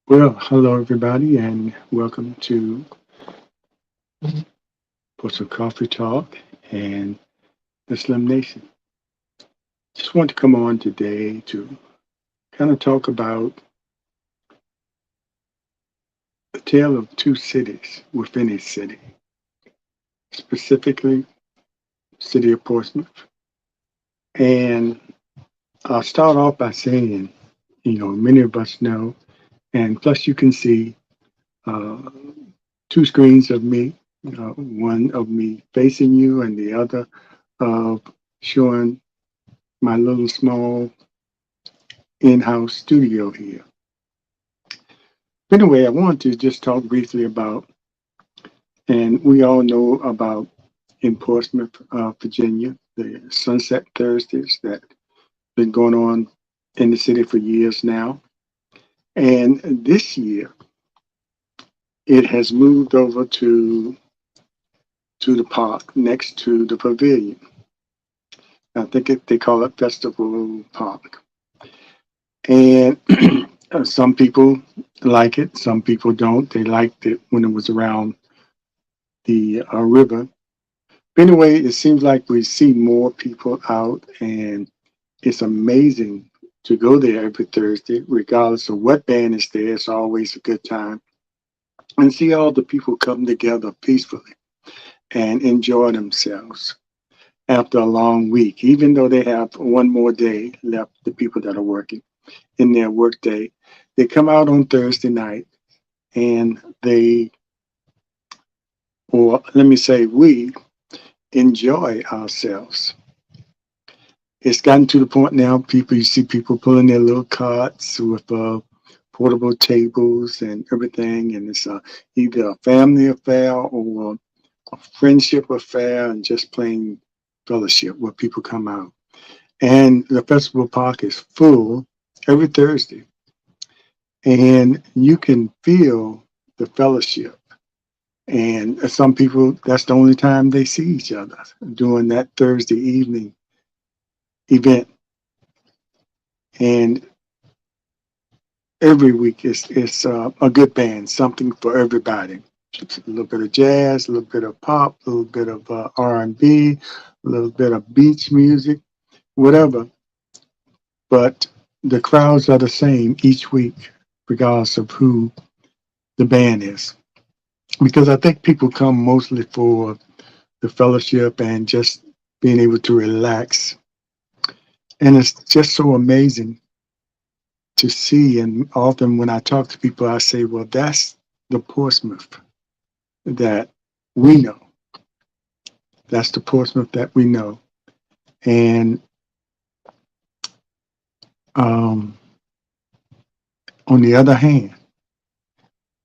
Well, hello everybody, and welcome to for some coffee talk and the Slim Nation. Just want to come on today to kind of talk about the tale of two cities within a city, specifically city of Portsmouth. And I'll start off by saying, many of us know, and plus you can see uh, two screens of me, one of me facing you, and the other of showing my little small in-house studio here. Anyway, I want to just talk briefly about, and we all know about in Portsmouth, Virginia, the Sunset Thursdays that been going on in the city for years now. And this year, it has moved over to the park next to the pavilion. I think they call it Festival Park. And some people like it, some people don't. They liked it when it was around the river. Anyway, it seems like we see more people out, and it's amazing to go there every Thursday, regardless of what band is there. It's always a good time, and see all the people come together peacefully and enjoy themselves after a long week, even though they have one more day left. The people that are working in their work day, they come out on Thursday night, and or let me say, we enjoy ourselves. It's gotten to the point now, you see people pulling their little carts with portable tables and everything, and it's either a family affair or a friendship affair and just plain fellowship where people come out. And the festival park is full every Thursday, and you can feel the fellowship. And some people, that's the only time they see each other during that Thursday evening event. And every week is a good band, something for everybody. It's a little bit of jazz, a little bit of pop, a little bit of R&B, a little bit of beach music, whatever. But the crowds are the same each week, regardless of who the band is. Because I think people come mostly for the fellowship and just being able to relax. And it's just so amazing to see. And often when I talk to people, I say, well, that's the Portsmouth that we know. That's the Portsmouth that we know. And um, on the other hand,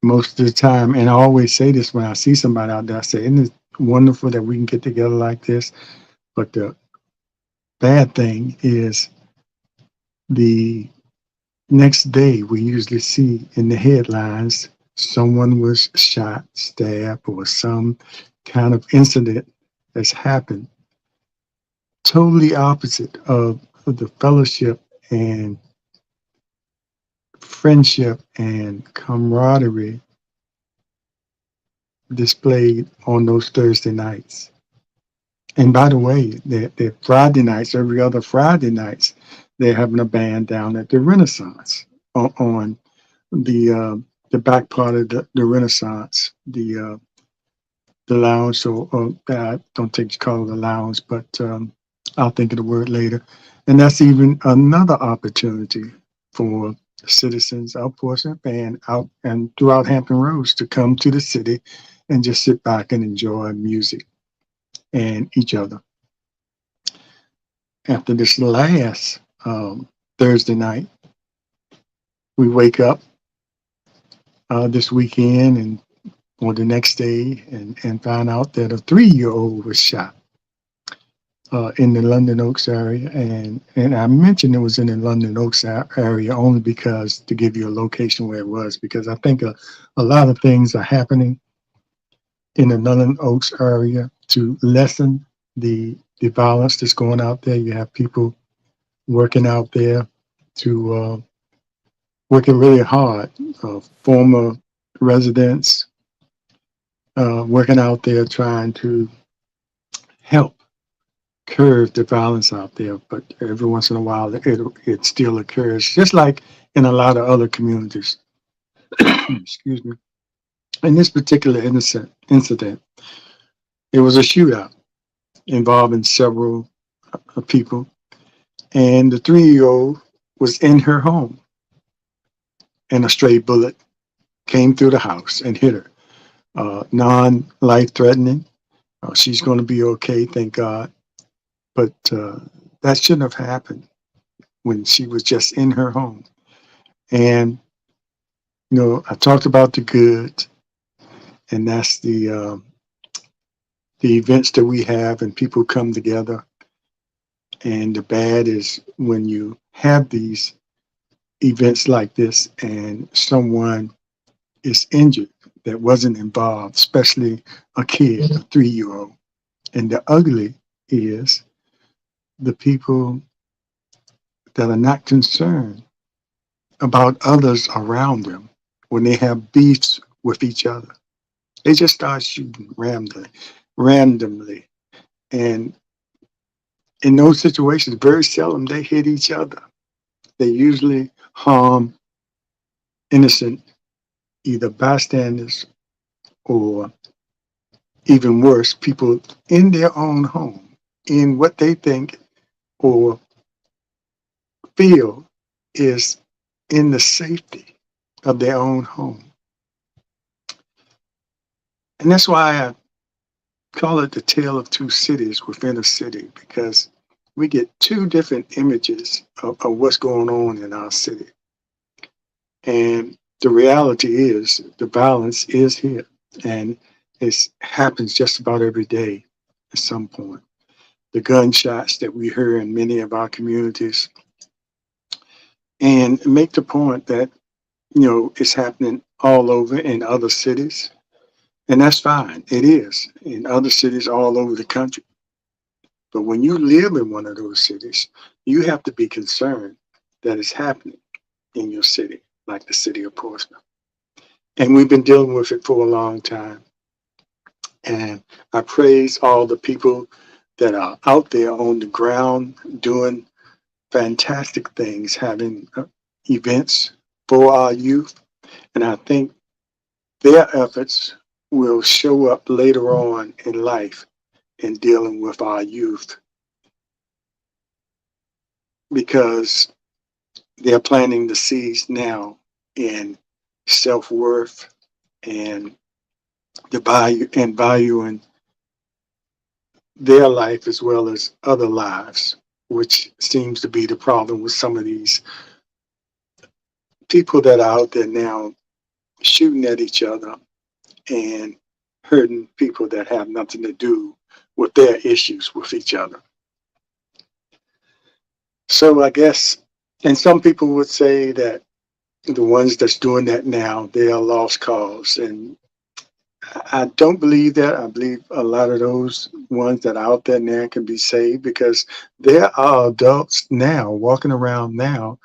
most of the time, and I always say this when I see somebody out there, I say, isn't it wonderful that we can get together like this? But the bad thing is the next day we usually see in the headlines someone was shot, stabbed, or some kind of incident that's happened. Totally opposite of the fellowship and friendship and camaraderie displayed on those Thursday nights. And by the way, they're Friday nights, every other Friday nights, they're having a band down at the Renaissance on the back part of the Renaissance, the lounge. So I don't think you call it a lounge, but I'll think of the word later. And that's even another opportunity for citizens of Portsmouth and out and throughout Hampton Roads to come to the city and just sit back and enjoy music and each other. After this last Thursday night, we wake up this weekend and or the next day and find out that a 3-year-old was shot in the London Oaks area. And I mentioned it was in the London Oaks area only because to give you a location where it was, because I think a lot of things are happening in the London Oaks area to lessen the violence that's going out there. You have people working out there to working really hard, former residents working out there trying to help curb the violence out there. But every once in a while, it still occurs, just like in a lot of other communities. Excuse me. In this particular incident, it was a shootout involving several people, and the 3-year-old was in her home, and a stray bullet came through the house and hit her. Non-life threatening. She's going to be okay, thank God. But that shouldn't have happened when she was just in her home. And I talked about the good, and that's the events that we have and people come together. And the bad is when you have these events like this and someone is injured that wasn't involved, especially a kid, a 3-year-old. And the ugly is the people that are not concerned about others around them when they have beefs with each other. They just start shooting randomly. And in those situations, very seldom they hit each other. They usually harm innocent, either bystanders or even worse, people in their own home, in what they think or feel is in the safety of their own home. And that's why I call it the tale of two cities within a city, because we get two different images of what's going on in our city. And the reality is the violence is here, and it happens just about every day at some point. The gunshots that we hear in many of our communities, and make the point that, it's happening all over in other cities. And that's fine. It is in other cities all over the country. But when you live in one of those cities, you have to be concerned that it's happening in your city, like the city of Portsmouth. And we've been dealing with it for a long time. And I praise all the people that are out there on the ground doing fantastic things, having events for our youth. And I think their efforts will show up later on in life in dealing with our youth, because they're planting the seeds now in self-worth and the value and valuing their life as well as other lives, which seems to be the problem with some of these people that are out there now shooting at each other and hurting people that have nothing to do with their issues with each other. So I guess, and some people would say that the ones that's doing that now, they are lost cause. And I don't believe that. I believe a lot of those ones that are out there now can be saved, because there are adults now walking around now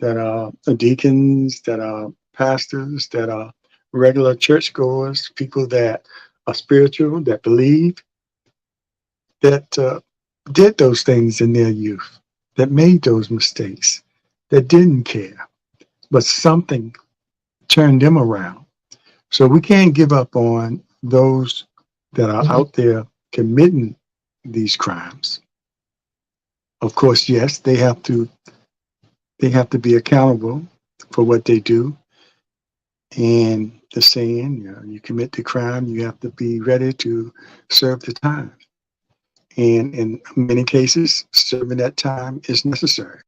that are deacons, that are pastors, that are regular churchgoers, people that are spiritual, that believe, that did those things in their youth, that made those mistakes, that didn't care, but something turned them around. So we can't give up on those that are out there committing these crimes. Of course, yes, they have to be accountable for what they do. And the saying, you commit the crime, you have to be ready to serve the time. And in many cases, serving that time is necessary.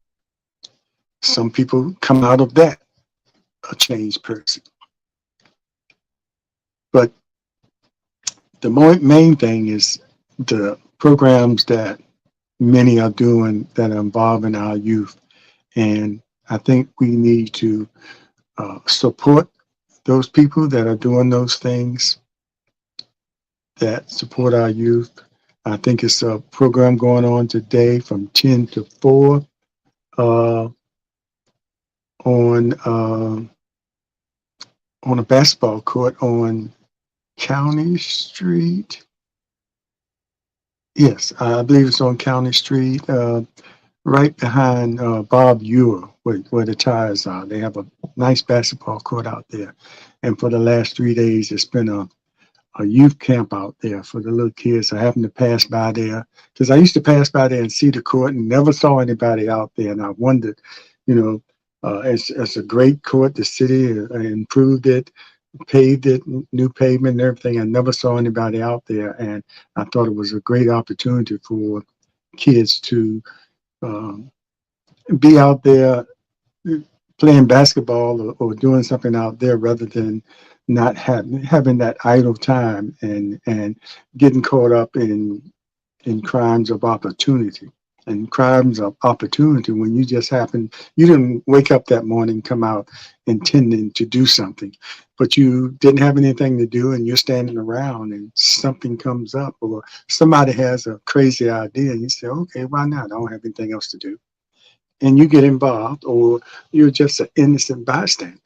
Some people come out of that a changed person. But the main thing is the programs that many are doing that are involving our youth. And I think we need to support those people that are doing those things that support our youth. I think it's a program going on today from 10 to 4. on on a basketball court on County Street. Yes, I believe it's on County Street, right behind Bob Ewer, where the tires are. They have a nice basketball court out there. And for the last 3 days, it's been a youth camp out there for the little kids. I happened to pass by there because I used to pass by there and see the court and never saw anybody out there. And I wondered, you know, it's a great court. The city improved it, paved it, new pavement and everything. I never saw anybody out there. And I thought it was a great opportunity for kids to um, be out there playing basketball or doing something out there rather than not having that idle time and getting caught up in crimes of opportunity and crimes of opportunity when you didn't wake up that morning, come out intending to do something, but you didn't have anything to do and you're standing around and something comes up or somebody has a crazy idea and you say, okay, why not? I don't have anything else to do, and you get involved, or you're just an innocent bystander.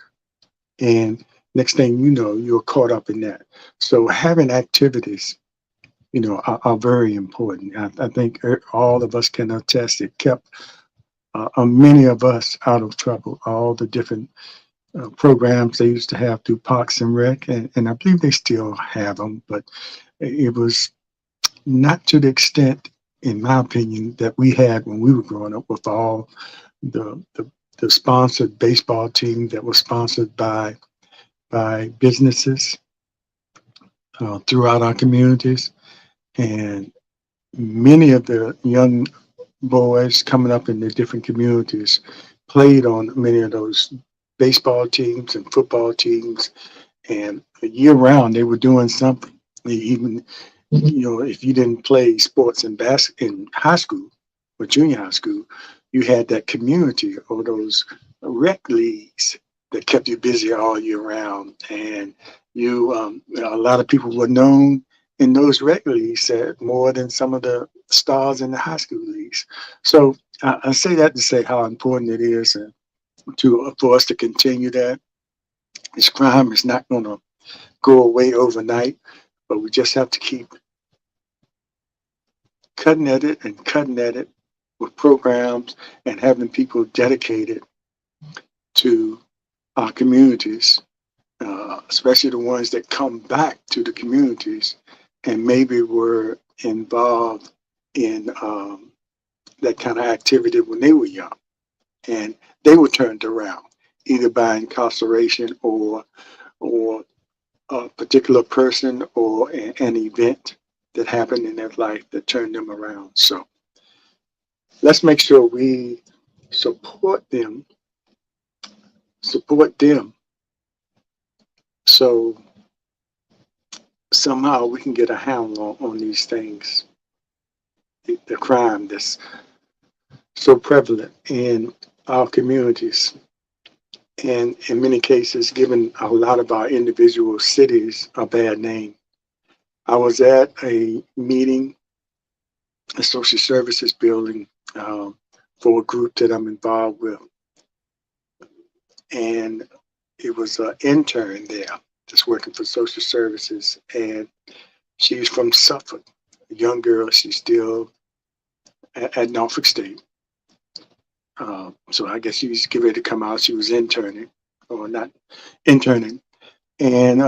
And next thing you know, you're caught up in that. So having activities, are very important. I think all of us can attest it kept many of us out of trouble. All the different programs they used to have through Parks and Rec, and I believe they still have them, but it was not to the extent, in my opinion, that we had when we were growing up with all the the, the sponsored baseball team that was sponsored by businesses throughout our communities, and many of the young boys coming up in the different communities played on many of those baseball teams and football teams, and year round they were doing something. Even if you didn't play sports in high school or junior high school, you had that community or those rec leagues that kept you busy all year round. And a lot of people were known in those rec leagues more than some of the stars in the high school leagues. So I say that to say how important it is for us to continue that. This crime is not going to go away overnight, but we just have to keep cutting at it and cutting at it with programs and having people dedicated to our communities, especially the ones that come back to the communities and maybe were involved in that kind of activity when they were young, and they were turned around either by incarceration or a particular person or an event that happened in their life that turned them around. So let's make sure we support them, support them, so somehow we can get a handle on these things, the crime that's so prevalent in our communities, and in many cases, giving a lot of our individual cities a bad name. I was at a meeting, a social services building, for a group that I'm involved with, and it was an intern there that's working for social services, and she's from Suffolk, a young girl. She's still at Norfolk State. So I guess she was getting ready to come out. She was interning, or not interning. And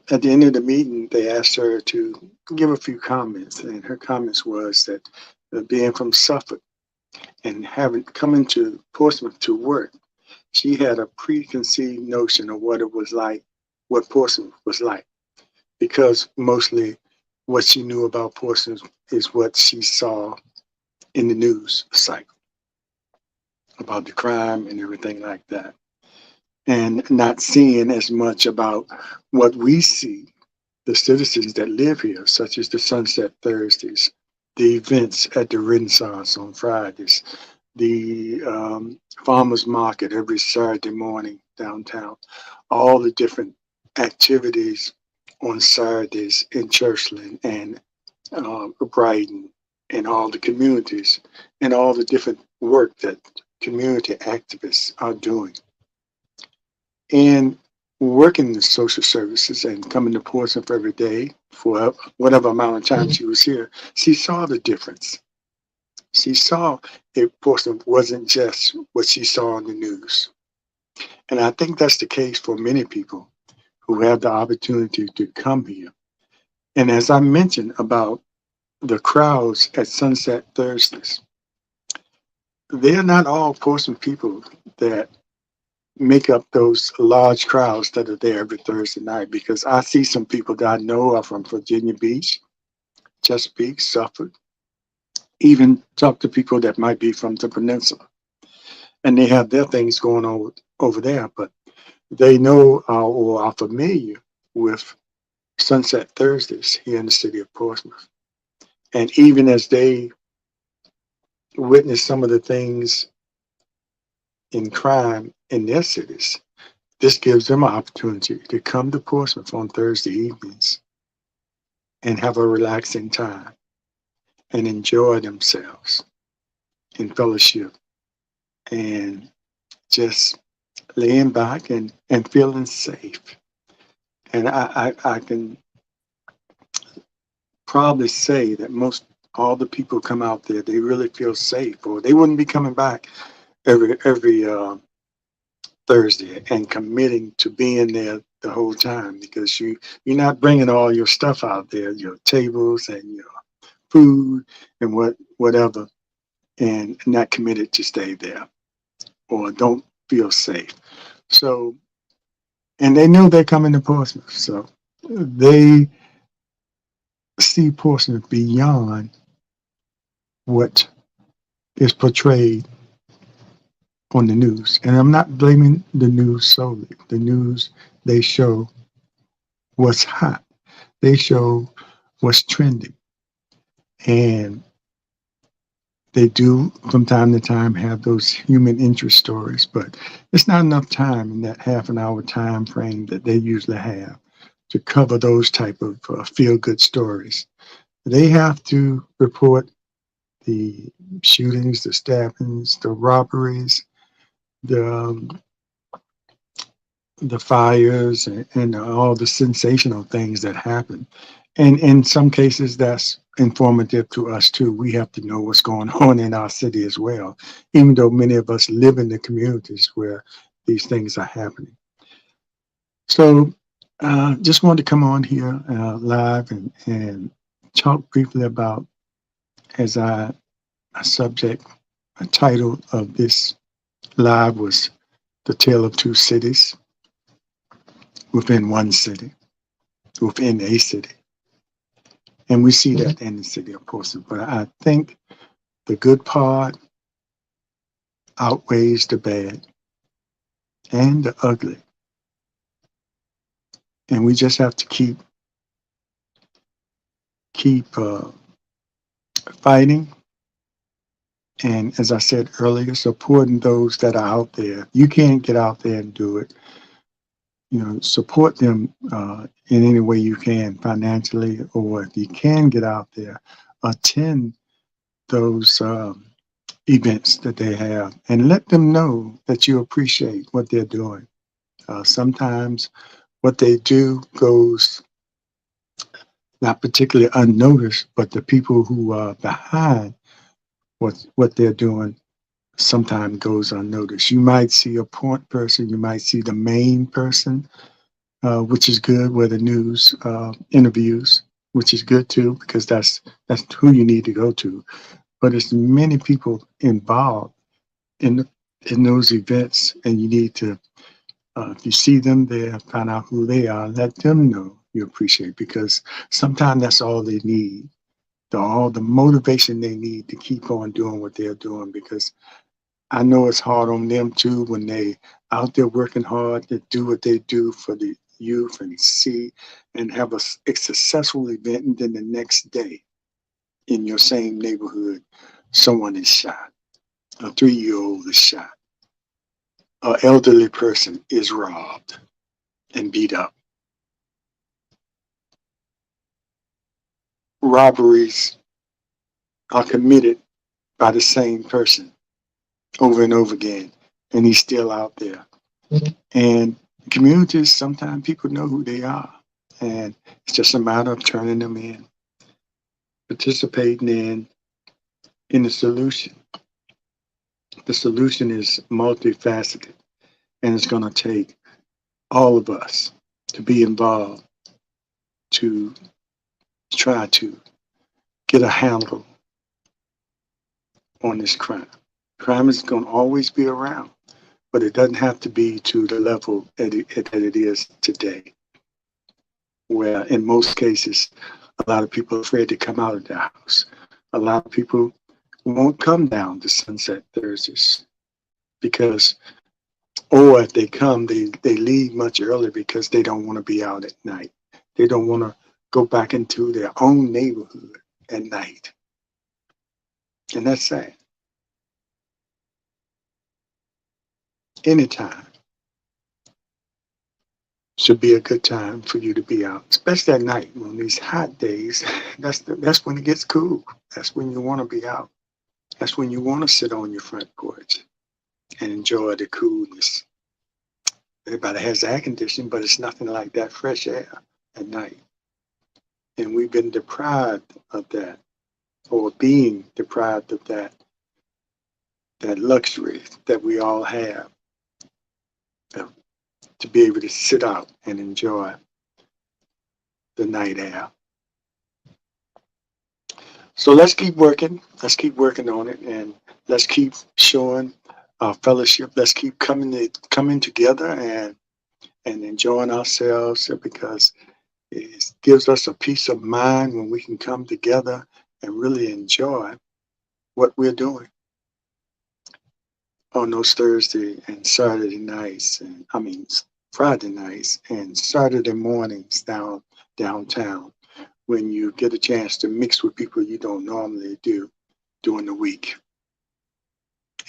at the end of the meeting, they asked her to give a few comments. And her comments was that being from Suffolk and having coming to Portsmouth to work, she had a preconceived notion of what it was like, what Portsmouth was like, because mostly what she knew about Portsmouth is what she saw in the news cycle about the crime and everything like that, and not seeing as much about what we see, the citizens that live here, such as the Sunset Thursdays, the events at the Renaissance on Fridays, the farmers market every Saturday morning downtown, all the different activities on Saturdays in Churchland and Brighton, and all the communities and all the different work that community activists are doing. And working in social services and coming to Portsmouth every day for whatever amount of time she was here, she saw the difference. She saw that Portsmouth wasn't just what she saw on the news. And I think that's the case for many people who have the opportunity to come here. And as I mentioned about the crowds at Sunset Thursdays, they're not all Portsmouth people that make up those large crowds that are there every Thursday night, because I see some people that I know are from Virginia Beach, Chesapeake, Suffolk, even talk to people that might be from the peninsula. And they have their things going on over there, but they know or are familiar with Sunset Thursdays here in the city of Portsmouth. And even as they witness some of the things in crime in their cities, this gives them an opportunity to come to Portsmouth on Thursday evenings and have a relaxing time and enjoy themselves in fellowship and just laying back and feeling safe. And I can probably say that most all the people come out there, they really feel safe, or they wouldn't be coming back every Thursday and committing to being there the whole time, because you're not bringing all your stuff out there, your tables and your food and whatever, and not committed to stay there or don't feel safe. So, and they know they're coming to Portsmouth, so they see Portsmouth beyond what is portrayed on the news. And I'm not blaming the news solely. The news, they show what's hot. They show what's trending. And they do from time to time have those human interest stories, but it's not enough time in that half an hour time frame that they usually have to cover those type of feel good stories. They have to report the shootings, the stabbings, the robberies, the the fires, and all the sensational things that happen. And in some cases, that's informative to us too. We have to know what's going on in our city as well, even though many of us live in the communities where these things are happening. So, just wanted to come on here live and talk briefly about, as a subject, a title of this live was The Tale of Two Cities Within One City, within a city. And we see that in the city of Portsmouth. But I think the good part outweighs the bad and the ugly. And we just have to keep fighting. And as I said earlier, supporting those that are out there. You can't get out there and do it. You know, support them in any way you can, financially, or if you can get out there, attend those events that they have and let them know that you appreciate what they're doing. Sometimes what they do goes not particularly unnoticed, but the people who are behind what they're doing sometimes goes unnoticed. You might see a point person, you might see the main person, which is good, where the news interviews, which is good too, because that's who you need to go to. But there's many people involved in in those events, and you need to, if you see them there, find out who they are, let them know you appreciate, because sometimes that's all they need, all the motivation they need to keep on doing what they're doing. Because I know it's hard on them too when they out there working hard to do what they do for the youth and see and have a successful event, and then the next day in your same neighborhood, someone is shot. A 3-year-old is shot. An elderly person is robbed and beat up. Robberies are committed by the same person over and over again, and he's still out there. And communities, sometimes people know who they are, and it's just a matter of turning them in, participating in the solution. The solution is multifaceted, and it's going to take all of us to be involved to try to get a handle on this crime. Crime is going to always be around, but it doesn't have to be to the level that it is today, where in most cases, a lot of people are afraid to come out of their house. A lot of people won't come down to Sunset Thursdays because, or if they come, they leave much earlier because they don't want to be out at night. They don't want to go back into their own neighborhood at night. And that's sad. Anytime should be a good time for you to be out, especially at night. On these hot days, that's when it gets cool. That's when you want to be out. That's when you want to sit on your front porch and enjoy the coolness. Everybody has air conditioning, but it's nothing like that fresh air at night. And we've been deprived of that, or being deprived of that luxury that we all have, to be able to sit out and enjoy the night air. So let's keep working. Let's keep working on it, and let's keep showing our fellowship. Let's keep coming together and enjoying ourselves, because it gives us a peace of mind when we can come together and really enjoy what we're doing on those Thursday and Saturday nights, and Friday nights and Saturday mornings downtown, when you get a chance to mix with people you don't normally do during the week.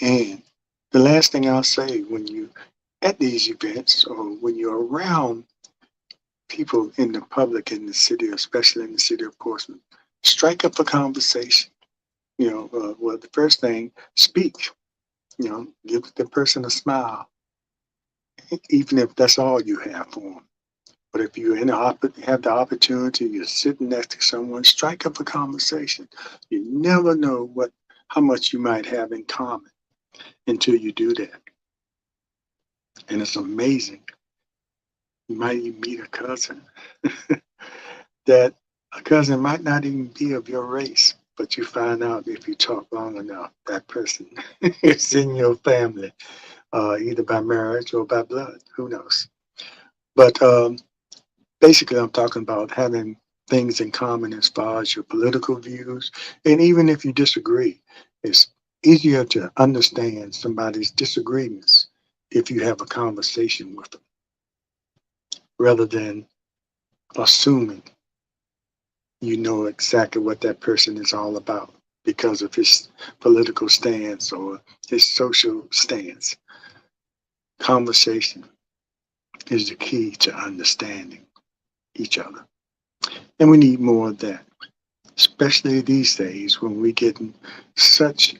And the last thing I'll say, when you at these events, or when you're around people in the public in the city, especially in the city of Portsmouth, strike up a conversation. Well, the first thing, speak. Give the person a smile, even if that's all you have for them. But if you have the opportunity, you're sitting next to someone, strike up a conversation. You never know how much you might have in common until you do that. And it's amazing. You might even meet a cousin that a cousin might not even be of your race, but you find out, if you talk long enough, that person is in your family, either by marriage or by blood. Who knows? But basically, I'm talking about having things in common as far as your political views. And even if you disagree, it's easier to understand somebody's disagreements if you have a conversation with them, rather than assuming you know exactly what that person is all about because of his political stance or his social stance. Conversation is the key to understanding each other. And we need more of that, especially these days when we're getting such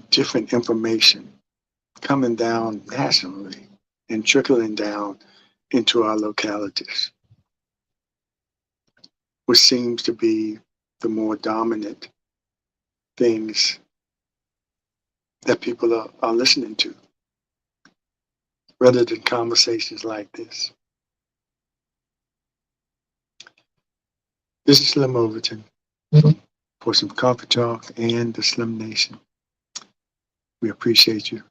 different information coming down nationally and trickling down into our localities, which seems to be the more dominant things that people are listening to, rather than conversations like this. This is Slim Overton for some Coffee Talk and the Slim Nation. We appreciate you.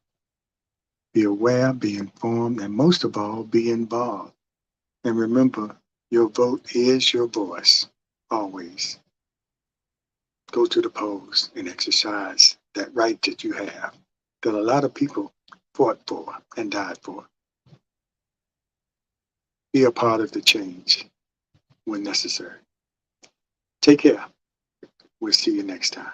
Be aware, be informed, and most of all, be involved. And remember, your vote is your voice, always. Go to the polls and exercise that right that you have, that a lot of people fought for and died for. Be a part of the change when necessary. Take care. We'll see you next time.